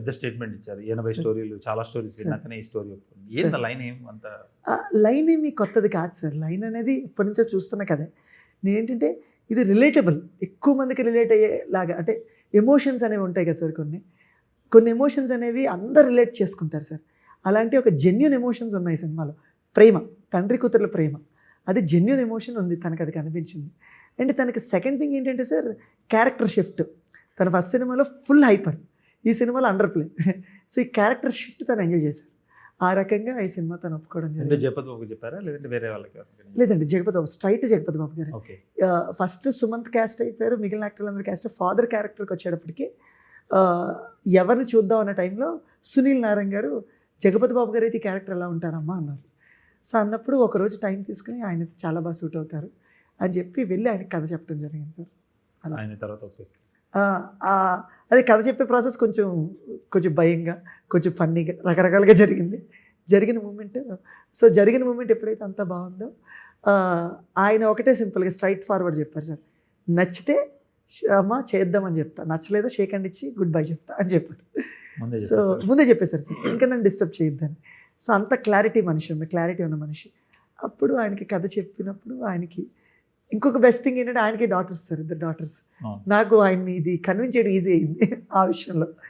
పెద్ద స్టేట్మెంట్ ఇచ్చారు. 80 స్టోరీలు చాలా స్టోరీస్ విన్నాకనే ఈ స్టోరీ ఒప్పుకుంది. ఏంది లైన్ ఏం అంత లైన్ ఏమి కొత్తది కాదు సార్. లైన్ అనేది ఎప్పటి నుంచో చూస్తున్న కదే. నేనేంటంటే ఇది రిలేటబుల్, ఎక్కువ మందికి రిలేట్ అయ్యేలాగా. అంటే ఎమోషన్స్ అనేవి ఉంటాయి కదా సార్, కొన్ని ఎమోషన్స్ అనేవి అందరు రిలేట్ చేసుకుంటారు సార్. అలాంటి ఒక జెన్యున్ ఎమోషన్స్ ఉన్నాయి సినిమాలో. ప్రేమ, తండ్రి కూతుర్ల ప్రేమ, అది జెన్యున్ ఎమోషన్ ఉంది తనకు, అది కనిపించింది. అండ్ తనకి సెకండ్ థింగ్ ఏంటంటే సార్, క్యారెక్టర్ షిఫ్ట్. తన ఫస్ట్ సినిమాలో ఫుల్ హైపర్, ఈ సినిమాలో అండర్ ప్లే. సో ఈ క్యారెక్టర్ షిఫ్ట్ తను ఎంజాయ్ చేశారు. ఆ రకంగా ఈ సినిమా తను ఒప్పుకోవడం జరిగింది. జగపతి బాబు చెప్పారా లేదంటే వేరే వాళ్ళకి? లేదండి, జగపతి బాబు, స్ట్రైట్ జగపతి బాబు గారు. ఓకే. ఫస్ట్ సుమంత్ క్యాస్ట్ అయిపోయారు, మిగిలిన యాక్టర్లు అందరూ క్యాస్ట్. ఫాదర్ క్యారెక్టర్కి వచ్చేటప్పటికి ఎవరిని చూద్దాం అన్న టైంలో సునీల్ నారాయణ గారు జగపతి బాబు గారు అయితే ఈ క్యారెక్టర్ ఎలా ఉంటారమ్మా అన్నారు. సో అన్నప్పుడు ఒకరోజు టైం తీసుకుని ఆయన చాలా బాగా సూట్ అవుతారు అని చెప్పి వెళ్ళి ఆయనకి కథ చెప్పడం జరిగింది సార్. అలా ఆయన తర్వాత ఒప్పేసుకున్నారు. అది కథ చెప్పే ప్రాసెస్ కొంచెం భయంగా, కొంచెం ఫన్నీగా, రకరకాలుగా జరిగిన మూమెంట్ ఎప్పుడైతే అంత బాగుందో ఆయన ఒకటే సింపుల్గా స్ట్రైట్ ఫార్వర్డ్ చెప్పారు సార్. నచ్చితే అమ్మ చేద్దామని చెప్తా, నచ్చలేదో షేక్ హ్యాండ్ ఇచ్చి గుడ్ బై చెప్తా అని చెప్పారు. సో ముందే చెప్పేశారు సార్, ఇంకా నన్ను డిస్టర్బ్ చేయొద్దని. సో అంత క్లారిటీ ఉన్న మనిషి. అప్పుడు ఆయనకి కథ చెప్పినప్పుడు ఆయనకి ఇంకొక బెస్ట్ థింగ్ ఏంటంటే ఆయనకి డాటర్స్ సార్, 2 డాటర్స్. నాకు ఆయన్ని ఇది కన్విన్స్ చేయడం ఈజీ అయింది ఆ విషయంలో.